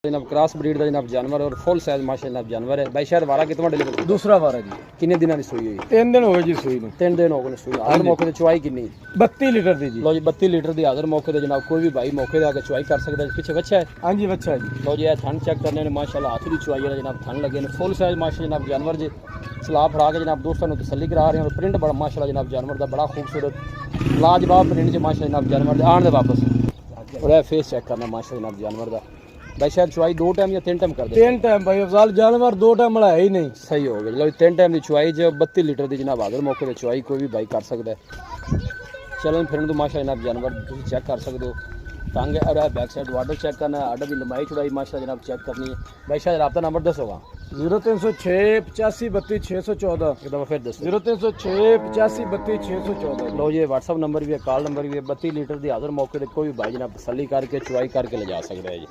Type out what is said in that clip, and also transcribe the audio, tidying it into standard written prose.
जनाब cross breed का जनाब जानवर और फुल साइज माशा जनाब जानवर है भाई शायद वारा कितना डिलीवर दूसरा वारा जी किन्ने दिनों की सूई हुई 3 दिन हो गए जी सूई ਨੂੰ 3 दिन हो गए सूई हर मौके ते चुवाई किन्नी 32 लीटर दी जी लो जी 32 लीटर दी हर मौके ते जनाब कोई भी भाई मौके ते आके चुवाई कर सकता है पीछे बच्चा है हाँ जी बच्चा है जी लो जी थन चेक करने ने माशाल्लाह हाथ दी चुवाई है जनाब थन लगे ने फुल साइज माशा जनाब जानवर जी सलाह फड़ा के जनाब दोस्तों को तसल्ली करा रहे हैं और प्रिंट बड़ा माशाल्लाह जनाब जानवर का बड़ा खूबसूरत लाजवाब प्रिंट च माशा जनाब जानवर दे आने दे वापस और फेस चेक करना माशा जनाब जानवर का भाई शायद चुवाई 2 टाइम या 3 टाइम कर दे 3 टाइम भाई अफजाल जानवर 2 टाइम वाला है ही नहीं सही हो गया लो 3 टाइम की चुवाई जो 32 लीटर की जनाब अगर मौके पर चुवाई कोई भी भाई कर सकता है चलन फिर तो माशा जनाब जानवर चेक कर सकते हो टांगे और बैक साइड वाटर चेक करना है आर्डर की लंबाई चौड़ाई माशा जनाब चेक करनी है भाई शायद रब्ता नंबर दसोगा 0306 85 32 614 एक दफ़ा फिर दसो 0306 85 32 614 लो ये व्हाट्सअप नंबर भी है कॉल नंबर भी है 32 लीटर की हाजिर मौके पर कोई भी भाई जनाब तसल्ली करके चुवाई करके ले जा सकता है जी।